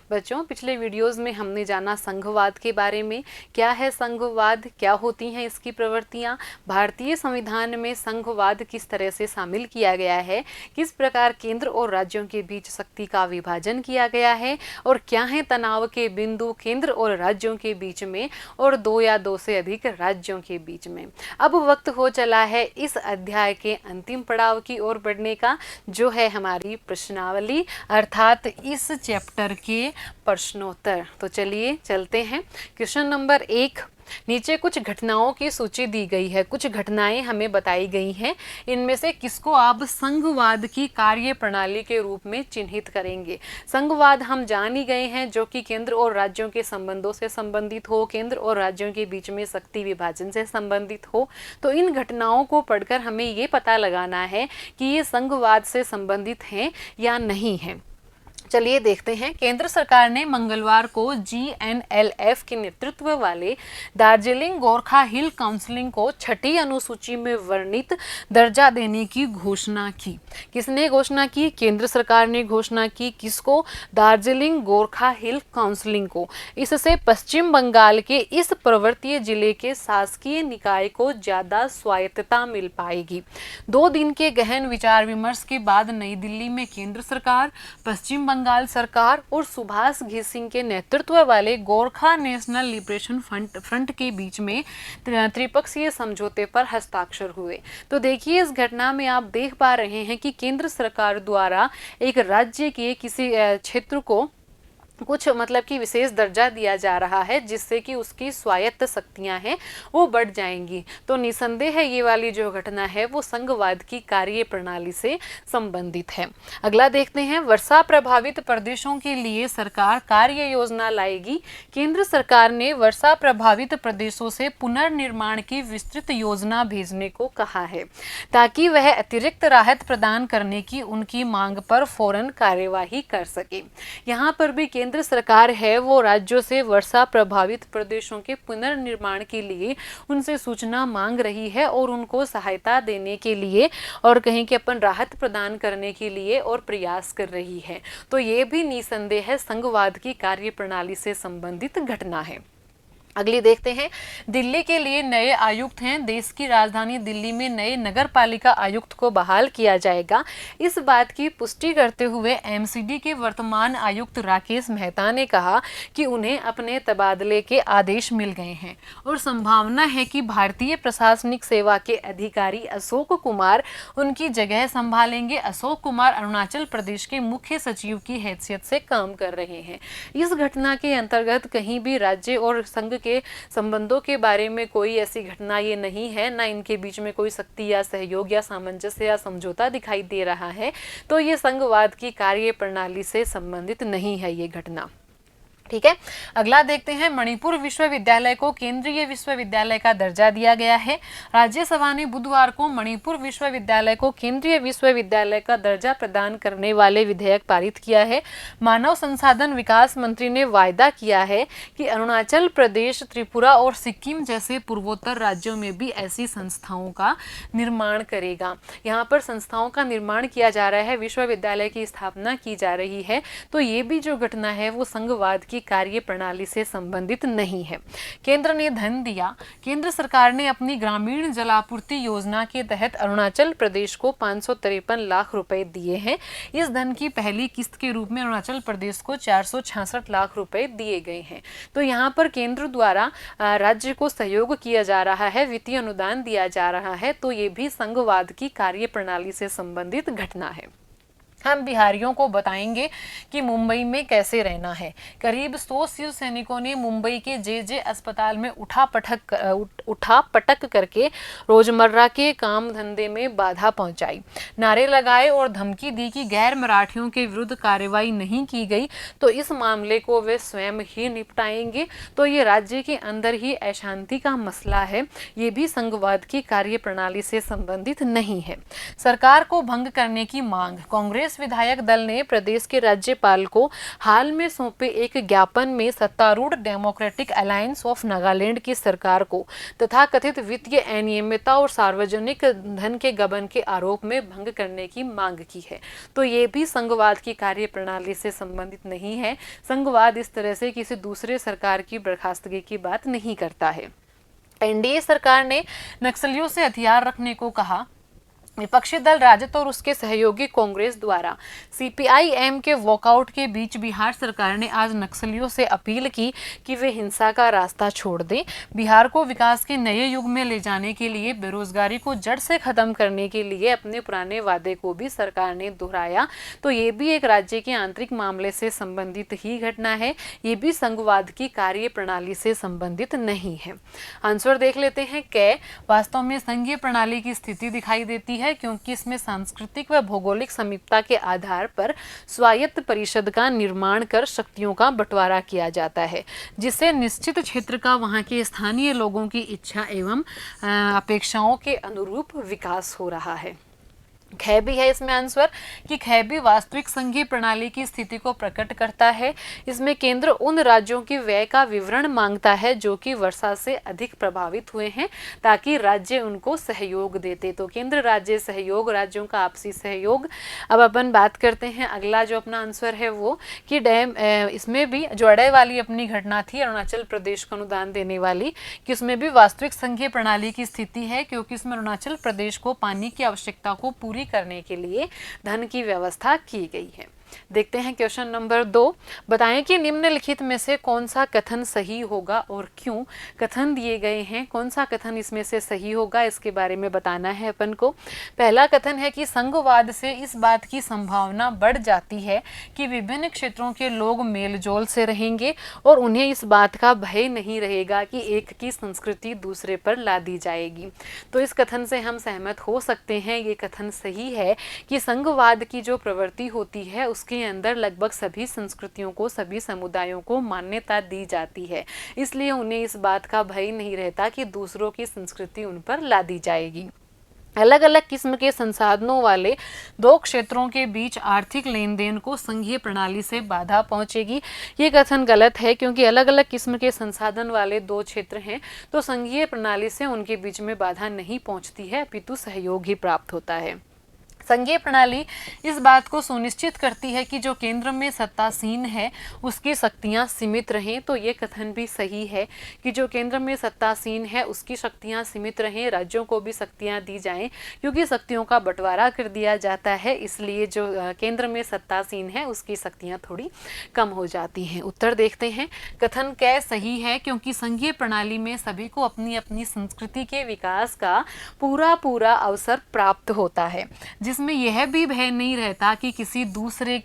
बच्चों, पिछले वीडियोस में हमने जाना संघवाद के बारे में। क्या है संघवाद, क्या होती हैं इसकी प्रवृत्तियां, भारतीय संविधान में संघवाद किस तरह से शामिल किया गया है, किस प्रकार केंद्र और राज्यों के बीच शक्ति का विभाजन किया गया है और क्या है तनाव के बिंदु केंद्र और राज्यों के बीच में और दो या दो से अधिक राज्यों के बीच में। अब वक्त हो चला है इस अध्याय के अंतिम पड़ाव की ओर बढ़ने का, जो है हमारी प्रश्नावली अर्थात इस चैप्टर के प्रश्नोत्तर। तो चलिए चलते हैं। क्वेश्चन नंबर 1, नीचे कुछ घटनाओं की सूची दी गई है, कुछ घटनाएं हमें बताई गई हैं। इनमें से किसको आप संघवाद की कार्य प्रणाली के रूप में चिन्हित करेंगे। संघवाद हम जान ही गए हैं, जो कि केंद्र और राज्यों के संबंधों से संबंधित हो, केंद्र और राज्यों के बीच में शक्ति विभाजन से संबंधित हो। तो इन घटनाओं को पढ़कर हमें ये पता लगाना है कि ये संघवाद से संबंधित हैं या नहीं है। चलिए देखते हैं। केंद्र सरकार ने मंगलवार को GNLF के नेतृत्व वाले दार्जिलिंग गोरखा हिल काउंसिल को छठी अनुसूची में वर्णित दर्जा देने की घोषणा की। किसने घोषणा की? केंद्र सरकार ने घोषणा की। किसको? दार्जिलिंग गोरखा हिल काउंसिल को। इससे पश्चिम बंगाल के इस पर्वतीय जिले के शासकीय निकाय को ज्यादा स्वायत्तता मिल पाएगी। 2 दिन के गहन विचार विमर्श के बाद नई दिल्ली में केंद्र सरकार, पश्चिम बंगाल सरकार और सुभाष घिसिंग के नेतृत्व वाले गोरखा नेशनल लिबरेशन फ्रंट के बीच में त्रिपक्षीय समझौते पर हस्ताक्षर हुए। तो देखिए, इस घटना में आप देख पा रहे हैं कि केंद्र सरकार द्वारा एक राज्य के किसी क्षेत्र को कुछ मतलब कि विशेष दर्जा दिया जा रहा है, जिससे कि उसकी स्वायत्त शक्तियां हैं वो बढ़ जाएंगी। तो निसंदेह है ये वाली जो घटना है वो संघवाद की कार्य प्रणाली से संबंधित है। अगला देखते हैं। वर्षा प्रभावित प्रदेशों के लिए सरकार कार्य योजना लाएगी। केंद्र सरकार ने वर्षा प्रभावित प्रदेशों से पुनर्निर्माण की विस्तृत योजना भेजने को कहा है, ताकि वह अतिरिक्त राहत प्रदान करने की उनकी मांग पर फौरन कार्यवाही कर सके। यहाँ पर भी केंद्र सरकार है वो राज्यों से वर्षा प्रभावित प्रदेशों के पुनर्निर्माण के लिए उनसे सूचना मांग रही है और उनको सहायता देने के लिए और कहीं कि अपन राहत प्रदान करने के लिए और प्रयास कर रही है। तो ये भी निसंदेह संघवाद की कार्य प्रणाली से संबंधित घटना है। अगली देखते हैं। दिल्ली के लिए नए आयुक्त हैं। देश की राजधानी दिल्ली में नए नगर पालिका आयुक्त को बहाल किया जाएगा। इस बात की पुष्टि करते हुए MCD के वर्तमान आयुक्त राकेश मेहता ने कहा कि उन्हें अपने तबादले के आदेश मिल गए हैं और संभावना है कि भारतीय प्रशासनिक सेवा के अधिकारी अशोक कुमार उनकी जगह संभालेंगे। अशोक कुमार अरुणाचल प्रदेश के मुख्य सचिव की हैसियत से काम कर रहे हैं। इस घटना के अंतर्गत कहीं भी राज्य और संघ के संबंधों के बारे में कोई ऐसी घटना ये नहीं है, ना इनके बीच में कोई शक्ति या सहयोग या सामंजस्य या समझौता दिखाई दे रहा है। तो ये संघवाद की कार्य प्रणाली से संबंधित नहीं है ये घटना। ठीक है। अगला देखते हैं। मणिपुर विश्वविद्यालय को केंद्रीय विश्वविद्यालय का दर्जा दिया गया है। राज्यसभा ने बुधवार को मणिपुर विश्वविद्यालय को केंद्रीय विश्वविद्यालय का दर्जा प्रदान करने वाले विधेयक पारित किया है। मानव संसाधन विकास मंत्री ने वायदा किया है कि अरुणाचल प्रदेश, त्रिपुरा और सिक्किम जैसे पूर्वोत्तर राज्यों में भी ऐसी संस्थाओं का निर्माण करेगा। यहाँ पर संस्थाओं का निर्माण किया जा रहा है, विश्वविद्यालय की स्थापना की जा रही है। तो ये भी जो घटना है वो संघवाद की कार्य प्रणाली से संबंधित नहीं है। केंद्र ने धन दिया। केंद्र सरकार ने अपनी ग्रामीण जलापूर्ति योजना के तहत अरुणाचल प्रदेश को 553 लाख रुपए दिए हैं। इस धन की पहली किस्त के रूप में अरुणाचल प्रदेश को 466 लाख रुपए दिए गए हैं। तो यहाँ पर केंद्र द्वारा राज्य को सहयोग किया जा रहा है, वित्तीय अनुदान दिया जा रहा है। तो ये भी संघवाद की कार्य प्रणाली से संबंधित घटना है। हम बिहारियों को बताएंगे कि मुंबई में कैसे रहना है। करीब 100 शिव सैनिकों ने मुंबई के JJ अस्पताल में उठा पटक करके रोजमर्रा के काम धंधे में बाधा पहुंचाई, नारे लगाए और धमकी दी कि गैर मराठियों के विरुद्ध कार्रवाई नहीं की गई तो इस मामले को वे स्वयं ही निपटाएंगे। तो ये राज्य के अंदर ही अशांति का मसला है, ये भी संघवाद की कार्य प्रणाली से संबंधित नहीं है। सरकार को भंग करने की मांग। कांग्रेस कांग्रेस विधायक दल ने प्रदेश के राज्यपाल को हाल में सौंपे एक ज्ञापन में सत्तारूढ़ डेमोक्रेटिक अलायंस ऑफ नागालैंड की सरकार को तथाकथित वित्तीय अनियमितता और सार्वजनिक धन के गबन के आरोप में भंग करने की मांग की है। तो ये भी संघवाद की कार्यप्रणाली से संबंधित नहीं है। संघवाद इस तरह से किसी दूसरे सरकार की बर्खास्तगी की बात नहीं करता है। एनडीए सरकार ने नक्सलियों से हथियार रखने को कहा। विपक्षी दल राजद और उसके सहयोगी कांग्रेस द्वारा सीपीआई-एम के वॉकआउट के बीच बिहार सरकार ने आज नक्सलियों से अपील की कि वे हिंसा का रास्ता छोड़ दें। बिहार को विकास के नए युग में ले जाने के लिए, बेरोजगारी को जड़ से खत्म करने के लिए अपने पुराने वादे को भी सरकार ने दोहराया। तो ये भी एक राज्य के आंतरिक मामले से संबंधित ही घटना है, ये भी संघवाद की कार्य प्रणाली से संबंधित नहीं है। आंसर देख लेते हैं। कै वास्तव में संघीय प्रणाली की स्थिति दिखाई देती है क्योंकि इसमें सांस्कृतिक व भौगोलिक समीपता के आधार पर स्वायत्त परिषद का निर्माण कर शक्तियों का बंटवारा किया जाता है, जिससे निश्चित क्षेत्र का वहां के स्थानीय लोगों की इच्छा एवं अपेक्षाओं के अनुरूप विकास हो रहा है। ख भी है इसमें आंसर कि ख भी वास्तविक संघीय प्रणाली की स्थिति को प्रकट करता है। इसमें केंद्र उन राज्यों की व्यय का विवरण मांगता है जो कि वर्षा से अधिक प्रभावित हुए हैं, ताकि राज्य उनको सहयोग देते। तो केंद्र राज्य सहयोग, राज्यों का आपसी सहयोग। अब अपन बात करते हैं अगला जो अपना आंसर है वो कि डैम, इसमें भी जो अड़े वाली अपनी घटना थी अरुणाचल प्रदेश को अनुदान देने वाली, कि उसमें भी वास्तविक संघीय प्रणाली की स्थिति है, क्योंकि इसमें अरुणाचल प्रदेश को पानी की आवश्यकता को पूरी करने के लिए धन की व्यवस्था की गई है। देखते हैं क्वेश्चन नंबर 2। बताएं कि निम्नलिखित में से कौन सा कथन सही होगा और क्यों। कथन दिए गए हैं, कौन सा कथन इसमें से सही होगा इसके बारे में बताना है अपन को। पहला कथन है कि संघवाद से इस बात की संभावना बढ़ जाती है कि विभिन्न क्षेत्रों के लोग मेलजोल से रहेंगे और उन्हें इस बात का भय नहीं रहेगा कि एक की संस्कृति दूसरे पर लादी जाएगी। तो इस कथन से हम सहमत हो सकते हैं, ये कथन सही है कि संघवाद की जो प्रवृत्ति होती है उसके अंदर लगभग सभी संस्कृतियों को, सभी समुदायों को मान्यता दी जाती है, इसलिए उन्हें इस बात का भय नहीं रहता कि दूसरों की संस्कृति उन पर लादी जाएगी। अलग अलग किस्म के संसाधनों वाले दो क्षेत्रों के बीच आर्थिक लेन देन को संघीय प्रणाली से बाधा पहुंचेगी। ये कथन गलत है, क्योंकि अलग अलग किस्म के संसाधन वाले दो क्षेत्र हैं तो संघीय प्रणाली से उनके बीच में बाधा नहीं पहुंचती है, अपितु सहयोग ही प्राप्त होता है। संघीय प्रणाली इस बात को सुनिश्चित करती है कि जो केंद्र में सत्तासीन है उसकी शक्तियां सीमित रहें। तो ये कथन भी सही है कि जो केंद्र में सत्तासीन है उसकी शक्तियां सीमित रहें, राज्यों को भी शक्तियां दी जाएं, क्योंकि शक्तियों का बंटवारा कर दिया जाता है, इसलिए जो केंद्र में सत्तासीन है उसकी शक्तियां थोड़ी कम हो जाती हैं। उत्तर देखते हैं। कथन कै सही है, क्योंकि संघीय प्रणाली में सभी को अपनी अपनी संस्कृति के विकास का पूरा अवसर प्राप्त होता है, जिसमें यह भी भय नहीं रहता कि किसी दूसरे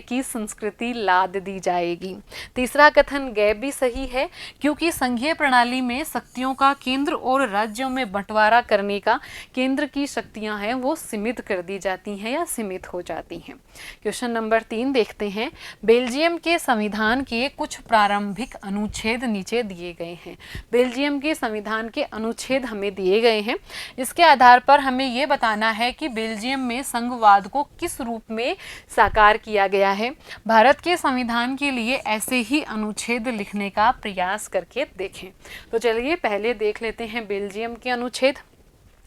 की संस्कृति लाद दी जाएगी। तीसरा कथन गै भी सही है, क्योंकि संघीय प्रणाली में शक्तियों का केंद्र और राज्यों में बंटवारा करने का केंद्र की शक्तियां हैं वो सीमित कर दी जाती हैं या सीमित हो जाती हैं। क्वेश्चन नंबर 3 देखते हैं। बेल्जियम के संविधान के कुछ प्रारंभिक अनुच्छेद नीचे दिए गए हैं। बेल्जियम के संविधान के अनुच्छेद हमें दिए गए हैं, इसके आधार पर हमें ये बताना है कि बेल्जियम में संघवाद को किस रूप में साकार किया गया है। भारत के संविधान के लिए ऐसे ही अनुच्छेद लिखने का प्रयास करके देखें। तो चलिए पहले देख लेते हैं बेल्जियम के अनुच्छेद।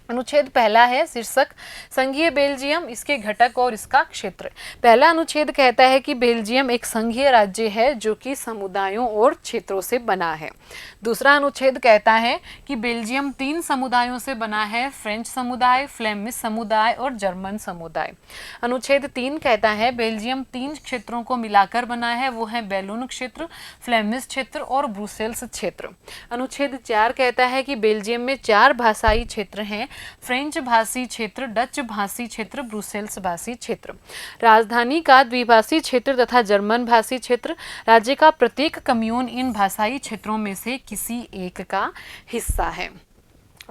अनुच्छेद पहला है शीर्षक संघीय बेल्जियम, इसके घटक और इसका क्षेत्र। पहला अनुच्छेद कहता है कि बेल्जियम एक संघीय राज्य है जो कि समुदायों और क्षेत्रों से बना है। दूसरा अनुच्छेद कहता है कि बेल्जियम 3 समुदायों से बना है, फ्रेंच समुदाय, फ्लेमिश समुदाय और जर्मन समुदाय। अनुच्छेद 3 कहता है बेल्जियम 3 क्षेत्रों को मिलाकर बना है, वो है बेलून क्षेत्र, फ्लेमिश क्षेत्र और ब्रुसेल्स क्षेत्र। अनुच्छेद 4 कहता है कि बेल्जियम में 4 भाषाई क्षेत्र हैं, फ्रेंच भाषी क्षेत्र, डच भाषी क्षेत्र, ब्रुसेल्स भाषी क्षेत्र। राजधानी का द्विभाषी क्षेत्र तथा जर्मन भाषी क्षेत्र। राज्य का प्रत्येक कम्यून इन भाषाई क्षेत्रों में से किसी एक का हिस्सा है।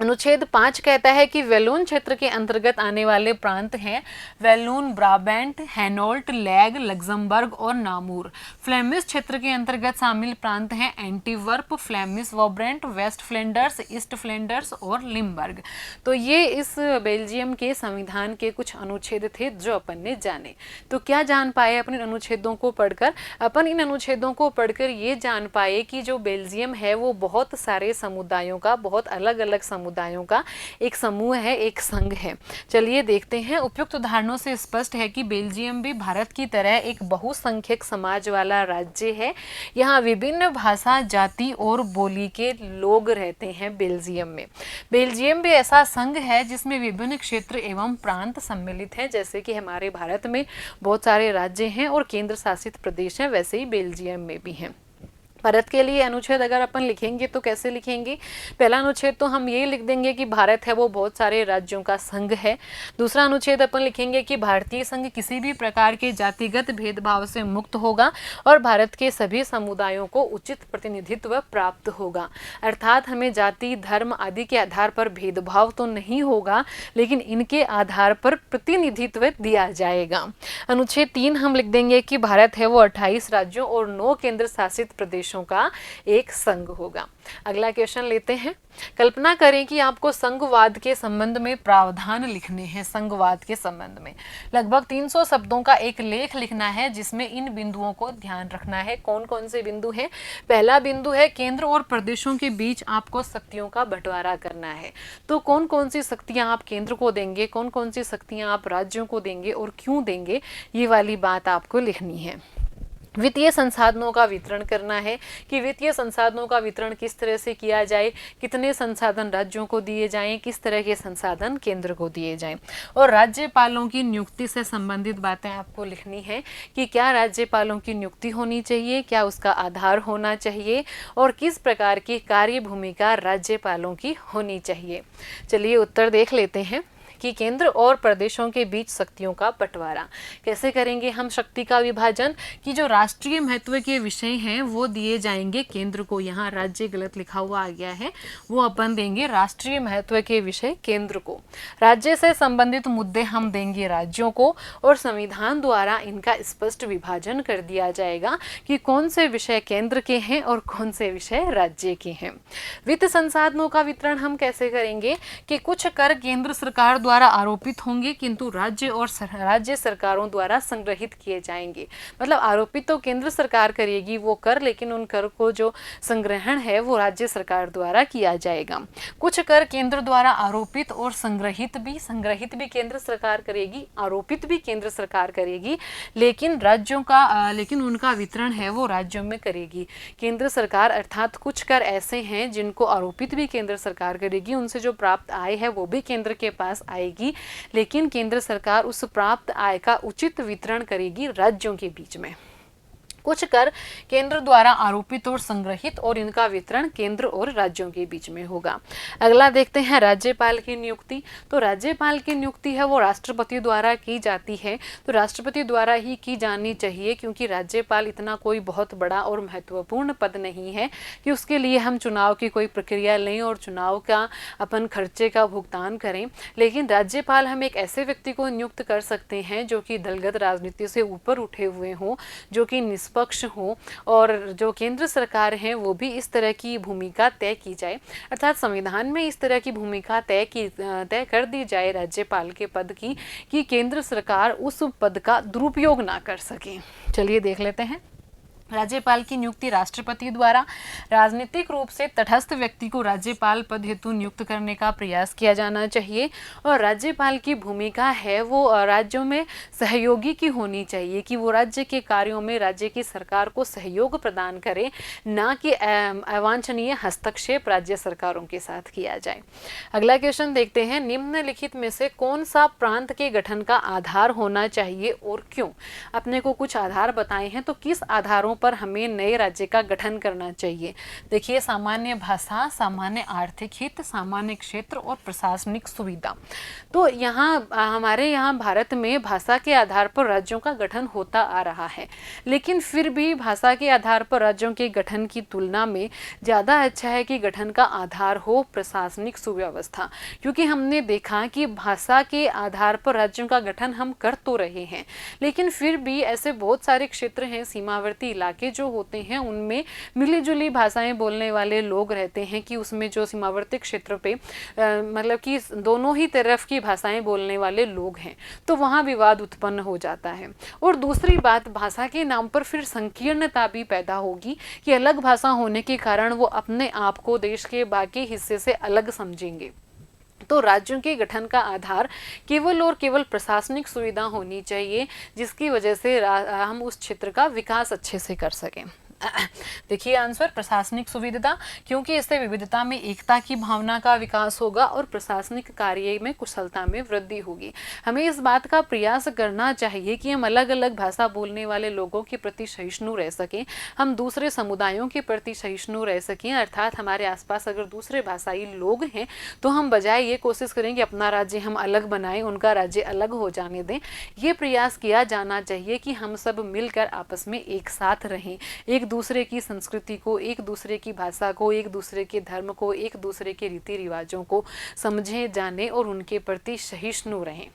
अनुच्छेद 5 कहता है कि वैलोन क्षेत्र के अंतर्गत आने वाले प्रांत हैं वैलोन, ब्राबैंट, हैनोल्ट, लैग, लग्जमबर्ग और नामूर। फ्लेमिश क्षेत्र के अंतर्गत शामिल प्रांत हैं Antwerp, Flemish Brabant, West Flanders, East Flanders और लिम्बर्ग। तो ये इस बेल्जियम के संविधान के कुछ अनुच्छेद थे जो अपन ने जाने। तो क्या जान पाए अपन इन अनुच्छेदों को पढ़कर? अपन इन अनुच्छेदों को पढ़कर ये जान पाए कि जो बेल्जियम है वो बहुत सारे समुदायों का, बहुत अलग अलग समुदायों का एक समूह है, एक संघ है। चलिए देखते हैं। उपयुक्त उदाहरणों से स्पष्ट है कि बेल्जियम भी भारत की तरह एक बहुसंख्यक समाज वाला राज्य है। यहाँ विभिन्न भाषा, जाति और बोली के लोग रहते हैं बेल्जियम में। बेल्जियम भी ऐसा संघ है जिसमें विभिन्न क्षेत्र एवं प्रांत सम्मिलित हैं। जैसे कि हमारे भारत में बहुत सारे राज्य हैं और केंद्र शासित प्रदेश हैं, वैसे ही बेल्जियम में भी हैं। भारत के लिए अनुच्छेद अगर अपन लिखेंगे तो कैसे लिखेंगे? पहला अनुच्छेद तो हम ये लिख देंगे कि भारत है वो बहुत सारे राज्यों का संघ है। दूसरा अनुच्छेद अपन लिखेंगे कि भारतीय संघ किसी भी प्रकार के जातिगत भेदभाव से मुक्त होगा और भारत के सभी समुदायों को उचित प्रतिनिधित्व प्राप्त होगा। अर्थात हमें जाति, धर्म आदि के आधार पर भेदभाव तो नहीं होगा, लेकिन इनके आधार पर प्रतिनिधित्व दिया जाएगा। अनुच्छेद 3 हम लिख देंगे कि भारत है वो 28 राज्यों और 9 केंद्र शासित प्रदेशों का एक संघ होगा। अगला क्वेश्चन लेते हैं। कल्पना करें कि आपको संघवाद के संबंध में प्रावधान लिखने हैं। संघवाद के संबंध में लगभग 300 शब्दों का एक लेख लिखना है जिसमें इन बिंदुओं को ध्यान रखना है। कौन कौन से बिंदु हैं? पहला बिंदु है केंद्र और प्रदेशों के बीच आपको शक्तियों का बंटवारा करना है। तो कौन कौन सी शक्तियां आप केंद्र को देंगे, कौन कौन सी शक्तियां आप राज्यों को देंगे और क्यों देंगे, ये वाली बात आपको लिखनी है। वित्तीय संसाधनों का वितरण करना है कि वित्तीय संसाधनों का वितरण किस तरह से किया जाए, कितने संसाधन राज्यों को दिए जाएं, किस तरह के संसाधन केंद्र को दिए जाएं। और राज्यपालों की नियुक्ति से संबंधित बातें आपको लिखनी है कि क्या राज्यपालों की नियुक्ति होनी चाहिए, क्या उसका आधार होना चाहिए और किस प्रकार की कार्य भूमिका राज्यपालों की होनी चाहिए। चलिए उत्तर देख लेते हैं कि केंद्र और प्रदेशों के बीच शक्तियों का बंटवारा कैसे करेंगे हम। शक्ति का विभाजन कि जो राष्ट्रीय महत्व के विषय हैं वो दिए जाएंगे केंद्र को। यहाँ राज्य गलत लिखा हुआ आ गया है, वो अपन देंगे राष्ट्रीय महत्व के विषय केंद्र को। राज्य से संबंधित मुद्दे हम देंगे राज्यों को और संविधान द्वारा इनका स्पष्ट विभाजन कर दिया जाएगा कि कौन से विषय केंद्र के हैं और कौन से विषय राज्य के हैं। वित्त संसाधनों का वितरण हम कैसे करेंगे कि कुछ कर केंद्र सरकार द्वारा आरोपित होंगे किंतु राज्य और राज्य सरकारों द्वारा संग्रहित किए जाएंगे। मतलब आरोपित तो केंद्र सरकार करेगी वो कर, लेकिन उन कर को जो संग्रहण है वो राज्य सरकार द्वारा किया जाएगा। कुछ कर केंद्र द्वारा आरोपित और संग्रहित भी केंद्र सरकार करेगी, आरोपित भी केंद्र सरकार करेगी, लेकिन राज्यों का लेकिन उनका वितरण है वो राज्यों में करेगी केंद्र सरकार। अर्थात कुछ कर ऐसे हैं जिनको आरोपित भी केंद्र सरकार करेगी, उनसे जो प्राप्त आय है वो भी केंद्र के पास आएगी, लेकिन केंद्र सरकार उस प्राप्त आय का उचित वितरण करेगी राज्यों के बीच में। कुछ कर केंद्र द्वारा आरोपित और संग्रहित और इनका वितरण केंद्र और राज्यों के बीच में होगा। अगला देखते हैं राज्यपाल की नियुक्ति। तो राज्यपाल की नियुक्ति है वो राष्ट्रपति द्वारा की जाती है। तो राष्ट्रपति द्वारा ही की जानी चाहिए क्योंकि राज्यपाल इतना कोई बहुत बड़ा और महत्वपूर्ण पद नहीं है कि उसके लिए हम चुनाव की कोई प्रक्रिया लें और चुनाव का अपन खर्चे का भुगतान करें। लेकिन राज्यपाल हम एक ऐसे व्यक्ति को नियुक्त कर सकते हैं जो कि दलगत राजनीति से ऊपर उठे हुए हों, जो कि निष्पक्ष हो और जो केंद्र सरकार है वो भी इस तरह की भूमिका तय की जाए। अर्थात संविधान में इस तरह की भूमिका तय कर दी जाए राज्यपाल के पद की कि केंद्र सरकार उस पद का दुरुपयोग ना कर सके। चलिए देख लेते हैं। राज्यपाल की नियुक्ति राष्ट्रपति द्वारा राजनीतिक रूप से तटस्थ व्यक्ति को राज्यपाल पद हेतु नियुक्त करने का प्रयास किया जाना चाहिए। और राज्यपाल की भूमिका है वो राज्यों में सहयोगी की होनी चाहिए कि वो राज्य के कार्यों में राज्य की सरकार को सहयोग प्रदान करे, ना कि अवांछनीय हस्तक्षेप राज्य सरकारों के साथ किया जाए। अगला क्वेश्चन देखते हैं। निम्नलिखित में से कौन सा प्रांत के गठन का आधार होना चाहिए और क्यों? अपने को कुछ आधार बताए हैं, तो किस आधारों पर हमें नए राज्य का गठन करना चाहिए। देखिए, सामान्य भाषा, सामान्य आर्थिक हित, सामान्य क्षेत्र और प्रशासनिक सुविधा। तो यहाँ हमारे यहाँ भारत में भाषा के आधार पर राज्यों का गठन होता आ रहा है, लेकिन फिर भी भाषा के आधार पर राज्यों के गठन की तुलना में ज़्यादा अच्छा है कि गठन का आधार हो प्रशासनिक सुव्यवस्था। क्योंकि हमने देखा कि भाषा के आधार पर राज्यों का गठन हम कर तो रहे हैं, लेकिन फिर भी ऐसे बहुत सारे क्षेत्र हैं, सीमावर्ती इलाके जो होते हैं, उनमें मिली-जुली भाषाएं बोलने वाले लोग रहते हैं कि उसमें जो सीमावर्ती क्षेत्र पे मतलब कि दोनों ही तरफ की भाषाएं बोलने वाले लोग हैं, तो वहाँ विवाद उत्पन्न हो जाता है। और दूसरी बात, भाषा के नाम पर फिर संकीर्णता भी पैदा होगी कि अलग भाषा होने के कारण वो अपने आप को देश के बाकी हिस्से से अलग समझेंगे। तो राज्यों के गठन का आधार केवल और केवल प्रशासनिक सुविधा होनी चाहिए, जिसकी वजह से हम उस क्षेत्र का विकास अच्छे से कर सकें। देखिए आंसर, प्रशासनिक सुविधा, क्योंकि इससे विविधता में एकता की भावना का विकास होगा और प्रशासनिक कार्य में कुशलता में वृद्धि होगी। हमें इस बात का प्रयास करना चाहिए कि हम अलग अलग भाषा बोलने वाले लोगों के प्रति सहिष्णु रह सकें, हम दूसरे समुदायों के प्रति सहिष्णु रह सकें। अर्थात हमारे आसपास अगर दूसरे भाषाई लोग हैं तो हम बजाय ये कोशिश करें कि अपना राज्य हम अलग बनाएं, उनका राज्य अलग हो जाने दें। ये प्रयास किया जाना चाहिए कि हम सब मिलकर आपस में एक साथ रहें, एक दूसरे की संस्कृति को, एक दूसरे की भाषा को, एक दूसरे के धर्म को, एक दूसरे के रीति रिवाजों को समझें, जानें और उनके प्रति सहिष्णु रहें।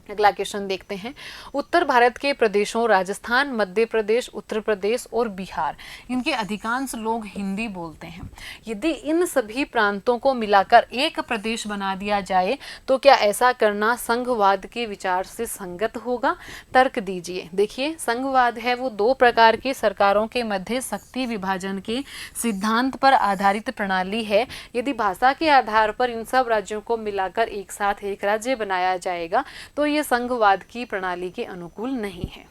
अगला क्वेश्चन देखते हैं। उत्तर भारत के प्रदेशों राजस्थान, मध्य प्रदेश, उत्तर प्रदेश और बिहार, इनके अधिकांश लोग हिंदी बोलते हैं। यदि इन सभी प्रांतों को मिलाकर एक प्रदेश बना दिया जाए तो क्या ऐसा करना संघवाद के विचार से संगत होगा? तर्क दीजिए। देखिए, संघवाद है वो दो प्रकार की सरकारों के मध्य शक्ति विभाजन के सिद्धांत पर आधारित प्रणाली है। यदि भाषा के आधार पर इन सब राज्यों को मिलाकर एक साथ एक राज्य बनाया जाएगा तो ये संघवाद की प्रणाली के अनुकूल नहीं है।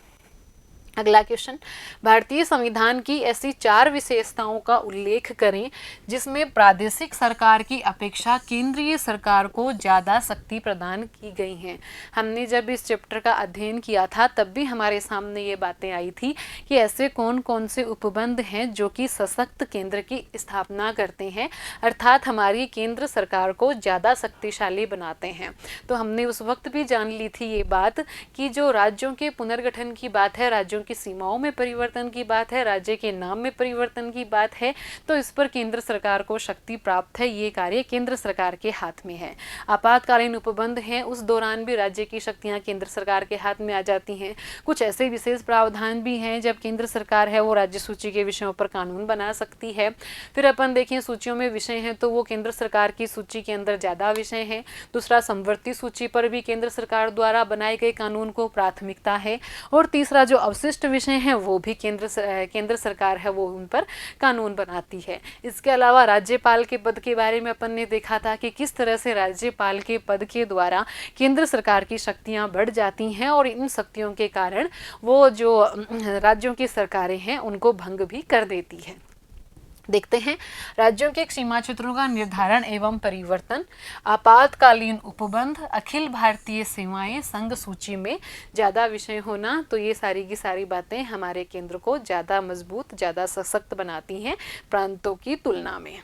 अगला क्वेश्चन, भारतीय संविधान की ऐसी 4 विशेषताओं का उल्लेख करें जिसमें प्रादेशिक सरकार की अपेक्षा केंद्रीय सरकार को ज़्यादा शक्ति प्रदान की गई हैं। हमने जब इस चैप्टर का अध्ययन किया था तब भी हमारे सामने ये बातें आई थी कि ऐसे कौन कौन से उपबंध हैं जो कि सशक्त केंद्र की स्थापना करते हैं, अर्थात हमारी केंद्र सरकार को ज़्यादा शक्तिशाली बनाते हैं। तो हमने उस वक्त भी जान ली थी ये बात कि जो राज्यों के पुनर्गठन की बात है, राज्यों की सीमाओं में परिवर्तन की बात है, राज्य के नाम में परिवर्तन की बात है, तो इस पर केंद्र सरकार को शक्ति प्राप्त है। ये कार्य केंद्र सरकार के हाथ में है। आपातकालीन उपबंध हैं, उस दौरान भी राज्य की शक्तियां केंद्र सरकार के हाथ में आ जाती हैं। कुछ ऐसे विशेष प्रावधान भी हैं जब केंद्र सरकार है वो राज्य सूची के विषयों पर कानून बना सकती है। फिर अपन देखें, सूचियों में विषय हैं तो वो केंद्र सरकार की सूची के अंदर ज़्यादा विषय हैं। दूसरा, समवर्ती सूची पर भी केंद्र सरकार द्वारा बनाए गए कानून को प्राथमिकता है। और तीसरा, जो अवशिष्ट विषय हैं वो भी केंद्र सरकार है वो उन पर कानून बनाती है। इसके अलावा राज्यपाल के पद के बारे में अपन ने देखा था कि किस तरह से राज्यपाल के पद के द्वारा केंद्र सरकार की शक्तियां बढ़ जाती हैं और इन शक्तियों के कारण वो जो राज्यों की सरकारें हैं उनको भंग भी कर देती है। देखते हैं, राज्यों के सीमा क्षेत्रों का निर्धारण एवं परिवर्तन, आपातकालीन उपबंध, अखिल भारतीय सीमाएं, संघ सूची में ज़्यादा विषय होना। तो ये सारी की सारी बातें हमारे केंद्र को ज़्यादा मजबूत, ज़्यादा सशक्त बनाती हैं प्रांतों की तुलना में।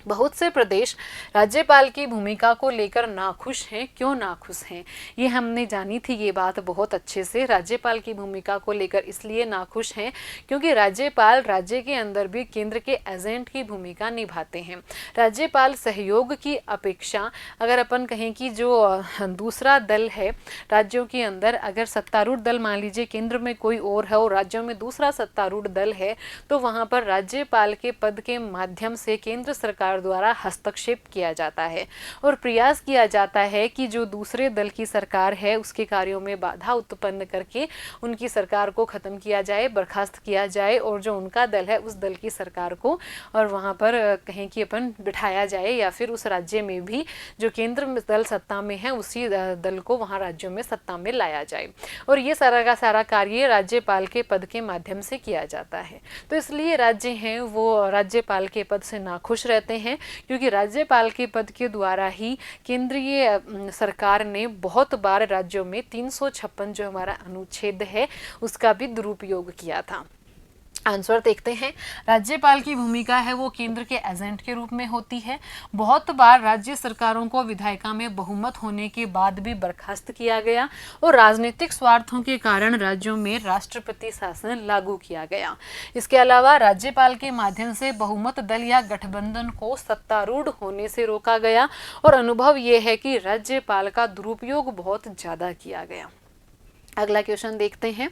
बहुत से प्रदेश राज्यपाल की भूमिका को लेकर नाखुश हैं। क्यों नाखुश हैं, ये हमने जानी थी ये बात बहुत अच्छे से। राज्यपाल की भूमिका को लेकर इसलिए नाखुश हैं क्योंकि राज्यपाल राज्य के अंदर भी केंद्र के एजेंट की भूमिका निभाते हैं। राज्यपाल सहयोग की अपेक्षा, अगर अपन कहें कि जो दूसरा दल है राज्यों के अंदर, अगर सत्तारूढ़ दल मान लीजिए केंद्र में कोई और है और राज्यों में दूसरा सत्तारूढ़ दल है, तो वहाँ पर राज्यपाल के पद के माध्यम से केंद्र सरकार द्वारा हस्तक्षेप किया जाता है और प्रयास किया जाता है कि जो दूसरे दल की सरकार है उसके कार्यों में बाधा उत्पन्न करके उनकी सरकार को खत्म किया जाए, बर्खास्त किया जाए और जो उनका दल है उस दल की सरकार को और वहां पर कहें कि अपन बिठाया जाए, या फिर उस राज्य में भी जो केंद्र दल सत्ता में है उसी दल को वहां राज्यों में सत्ता में लाया जाए। और ये सारा का सारा कार्य राज्यपाल के पद के माध्यम से किया जाता है। तो इसलिए राज्य हैं वो राज्यपाल के पद से नाखुश रहते हैं क्योंकि राज्यपाल के पद के द्वारा ही केंद्रीय सरकार ने बहुत बार राज्यों में 356 जो हमारा अनुच्छेद है उसका भी दुरुपयोग किया था। आंसर देखते हैं। राज्यपाल की भूमिका है वो केंद्र के एजेंट के रूप में होती है। बहुत बार राज्य सरकारों को विधायिका में बहुमत होने के बाद भी बर्खास्त किया गया और राजनीतिक स्वार्थों के कारण राज्यों में राष्ट्रपति शासन लागू किया गया। इसके अलावा राज्यपाल के माध्यम से बहुमत दल या गठबंधन को सत्तारूढ़ होने से रोका गया और अनुभव यह है कि राज्यपाल का दुरुपयोग बहुत ज्यादा किया गया। अगला क्वेश्चन देखते हैं।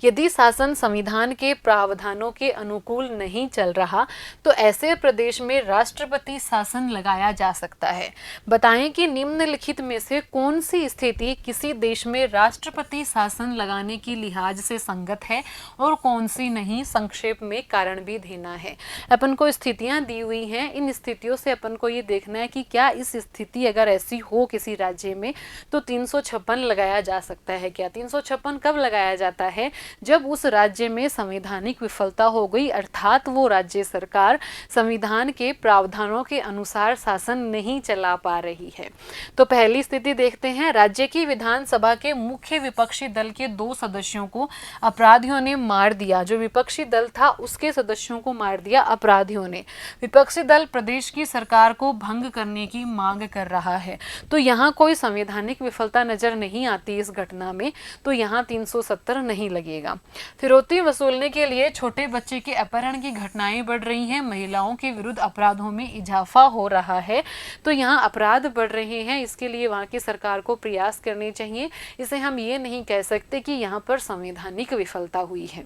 यदि शासन संविधान के प्रावधानों के अनुकूल नहीं चल रहा तो ऐसे प्रदेश में राष्ट्रपति शासन लगाया जा सकता है। बताएं कि निम्नलिखित में से कौन सी स्थिति किसी देश में राष्ट्रपति शासन लगाने की लिहाज से संगत है और कौन सी नहीं। संक्षेप में कारण भी देना है। अपन को स्थितियां दी हुई हैं, इन स्थितियों से अपन को ये देखना है कि क्या इस स्थिति अगर ऐसी हो किसी राज्य में तो 356 लगाया जा सकता है क्या। 356 कब लगाया जाता है? जब उस राज्य में संवैधानिक विफलता हो गई, अर्थात वो राज्य सरकार संविधान के प्रावधानों के अनुसार शासन नहीं चला पा रही है। तो पहली स्थिति देखते हैं। राज्य की विधानसभा के मुख्य विपक्षी दल के 2 सदस्यों को अपराधियों ने मार दिया। जो विपक्षी दल था उसके सदस्यों को मार दिया अपराधियों ने। विपक्षी दल प्रदेश की सरकार को भंग करने की मांग कर रहा है। तो यहाँ कोई संवैधानिक विफलता नजर नहीं आती इस घटना में, तो यहाँ 370 नहीं लगेगा। फिरौती वसूलने के लिए छोटे बच्चे के अपहरण की घटनाएं बढ़ रही हैं। महिलाओं के विरुद्ध अपराधों में इजाफा हो रहा है, तो यहाँ अपराध बढ़ रहे हैं। इसके लिए वहाँ की सरकार को प्रयास करने चाहिए। इसे हम ये नहीं कह सकते कि यहाँ पर संवैधानिक विफलता हुई है।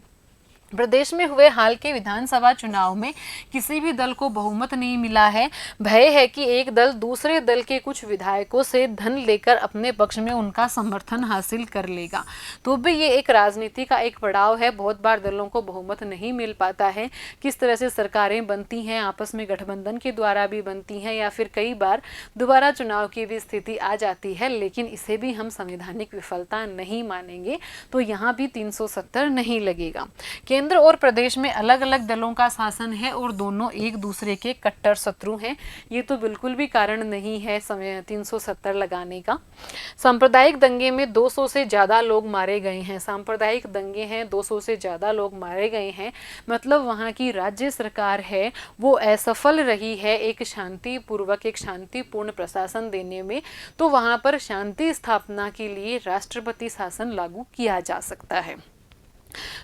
प्रदेश में हुए हाल के विधानसभा चुनाव में किसी भी दल को बहुमत नहीं मिला है। भय है कि एक दल दूसरे दल के कुछ विधायकों से धन लेकर अपने पक्ष में उनका समर्थन हासिल कर लेगा। तो भी ये एक राजनीति का एक पड़ाव है। बहुत बार दलों को बहुमत नहीं मिल पाता है। किस तरह से सरकारें बनती हैं, आपस में गठबंधन के द्वारा भी बनती हैं या फिर कई बार दोबारा चुनाव की भी स्थिति आ जाती है, लेकिन इसे भी हम संवैधानिक विफलता नहीं मानेंगे। तो यहाँ भी 370 नहीं लगेगा। केंद्र और प्रदेश में अलग अलग दलों का शासन है और दोनों एक दूसरे के कट्टर शत्रु हैं। ये तो बिल्कुल भी कारण नहीं है 370 लगाने का। सांप्रदायिक दंगे में 200 से ज़्यादा लोग मारे गए हैं। सांप्रदायिक दंगे हैं, 200 से ज़्यादा लोग मारे गए हैं, मतलब वहाँ की राज्य सरकार है वो असफल रही है एक शांतिपूर्वक, एक शांतिपूर्ण प्रशासन देने में। तो वहाँ पर शांति स्थापना के लिए राष्ट्रपति शासन लागू किया जा सकता है।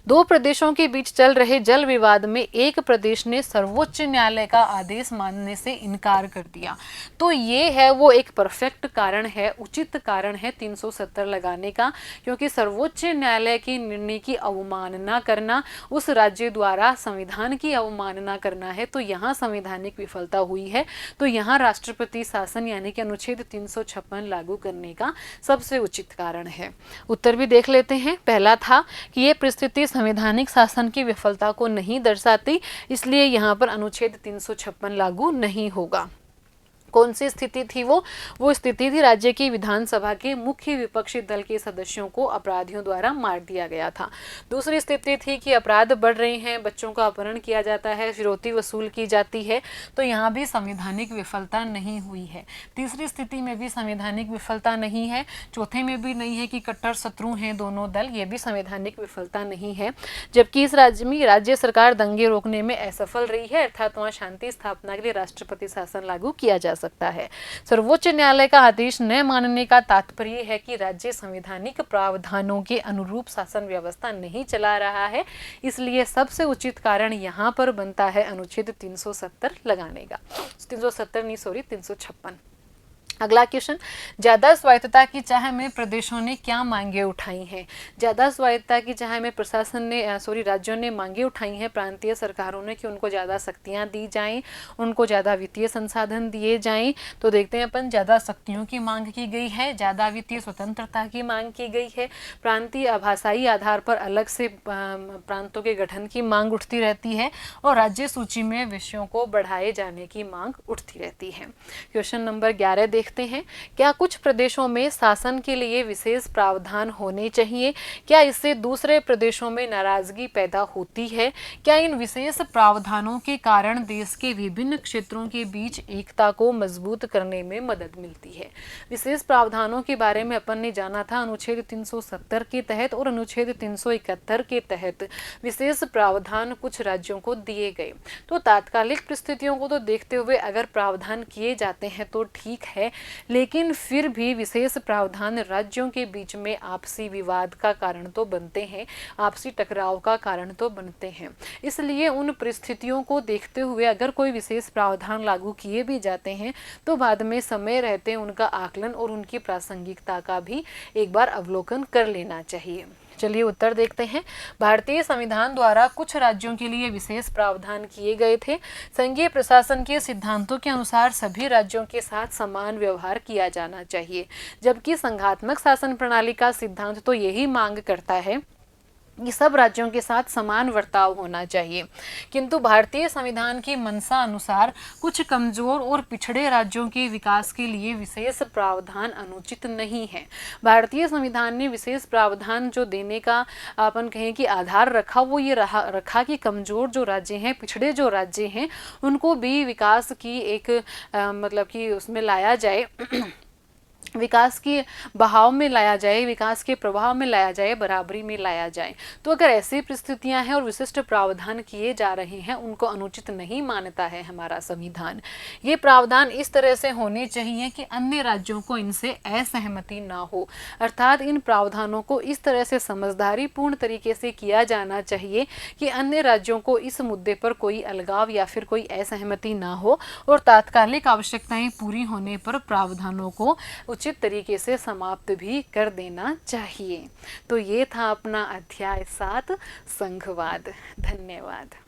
2 प्रदेशों के बीच चल रहे जल विवाद में एक प्रदेश ने सर्वोच्च न्यायालय का आदेश मानने से इनकार कर दिया। तो ये है वो एक परफेक्ट कारण है, उचित कारण है 370 लगाने का, क्योंकि सर्वोच्च न्यायालय के निर्णय की अवमानना करना, उस राज्य द्वारा संविधान की अवमानना करना है। तो यहाँ संवैधानिक विफलता हुई है। तो यहाँ राष्ट्रपति शासन यानी कि अनुच्छेद 356 लागू करने का सबसे उचित कारण है। उत्तर भी देख लेते हैं। पहला था कि ये स्थिति संवैधानिक शासन की विफलता को नहीं दर्शाती, इसलिए यहाँ पर अनुच्छेद 356 लागू नहीं होगा। कौन सी स्थिति थी वो स्थिति थी राज्य की विधानसभा के मुख्य विपक्षी दल के सदस्यों को अपराधियों द्वारा मार दिया गया था। दूसरी स्थिति थी कि अपराध बढ़ रहे हैं, बच्चों का अपहरण किया जाता है, फिरौती वसूल की जाती है। तो यहाँ भी संवैधानिक विफलता नहीं हुई है। तीसरी स्थिति में भी संवैधानिक विफलता नहीं है। चौथे में भी नहीं है कि कट्टर शत्रु हैं दोनों दल, ये भी संवैधानिक विफलता नहीं है। जबकि इस राज्य में राज्य सरकार दंगे रोकने में असफल रही है, अर्थात वहाँ शांति स्थापना के लिए राष्ट्रपति शासन लागू किया जा सकता है। सर्वोच्च न्यायालय का आदेश न मानने का तात्पर्य है कि राज्य संवैधानिक प्रावधानों के अनुरूप शासन व्यवस्था नहीं चला रहा है। इसलिए सबसे उचित कारण यहाँ पर बनता है अनुच्छेद 370 लगाने का। 356। अगला क्वेश्चन, ज्यादा स्वायत्तता की चाह में प्रदेशों ने क्या मांगे उठाई हैं? ज्यादा स्वायत्तता की चाह में प्रशासन ने राज्यों ने मांगे उठाई हैं प्रांतीय सरकारों ने कि उनको ज्यादा शक्तियां दी जाएं, उनको ज्यादा वित्तीय संसाधन दिए जाएं। तो देखते हैं अपन, ज्यादा शक्तियों की मांग की गई है, ज्यादा वित्तीय स्वतंत्रता की मांग की गई है, प्रांतीय भाषाई आधार पर अलग से प्रांतों के गठन की मांग उठती रहती है और राज्य सूची में विषयों को बढ़ाए जाने की मांग उठती रहती है। क्वेश्चन नंबर 11 देख देखते हैं। क्या कुछ प्रदेशों में शासन के लिए विशेष प्रावधान होने चाहिए? क्या इससे दूसरे प्रदेशों में नाराजगी पैदा होती है? क्या इन विशेष प्रावधानों के कारण देश के विभिन्न क्षेत्रों के बीच एकता को मजबूत करने में मदद मिलती है? विशेष प्रावधानों के बारे में अपन ने जाना था अनुच्छेद 370 के तहत और अनुच्छेद 371 के तहत विशेष प्रावधान कुछ राज्यों को दिए गए। तो तात्कालिक परिस्थितियों को तो देखते हुए अगर प्रावधान किए जाते हैं तो ठीक है, लेकिन फिर भी विशेष प्रावधान राज्यों के बीच में आपसी विवाद का कारण तो बनते हैं, आपसी टकराव का कारण तो बनते हैं। इसलिए उन परिस्थितियों को देखते हुए अगर कोई विशेष प्रावधान लागू किए भी जाते हैं तो बाद में समय रहते उनका आकलन और उनकी प्रासंगिकता का भी एक बार अवलोकन कर लेना चाहिए। चलिए उत्तर देखते हैं। भारतीय संविधान द्वारा कुछ राज्यों के लिए विशेष प्रावधान किए गए थे। संघीय प्रशासन के सिद्धांतों के अनुसार सभी राज्यों के साथ समान व्यवहार किया जाना चाहिए, जबकि संघात्मक शासन प्रणाली का सिद्धांत तो यही मांग करता है कि सब राज्यों के साथ समान बर्ताव होना चाहिए। किंतु भारतीय संविधान की मंशा अनुसार कुछ कमजोर और पिछड़े राज्यों के विकास के लिए विशेष प्रावधान अनुचित नहीं है। भारतीय संविधान ने विशेष प्रावधान जो देने का अपन कहें कि आधार रखा, वो ये रखा कि कमजोर जो राज्य हैं, पिछड़े जो राज्य हैं, उनको भी विकास की एक मतलब कि उसमें लाया जाए विकास के बहाव में लाया जाए, विकास के प्रभाव में लाया जाए, बराबरी में लाया जाए। तो अगर ऐसी परिस्थितियां हैं और विशिष्ट प्रावधान किए जा रहे हैं, उनको अनुचित नहीं मानता है हमारा संविधान। ये प्रावधान इस तरह से होने चाहिए कि अन्य राज्यों को इनसे असहमति ना हो, अर्थात इन प्रावधानों को इस तरह से समझदारी पूर्ण तरीके से किया जाना चाहिए कि अन्य राज्यों को इस मुद्दे पर कोई अलगाव या फिर कोई असहमति ना हो और तात्कालिक आवश्यकताएं पूरी होने पर प्रावधानों को उचित तरीके से समाप्त भी कर देना चाहिए। तो ये था अपना अध्याय 7 संघवाद। धन्यवाद।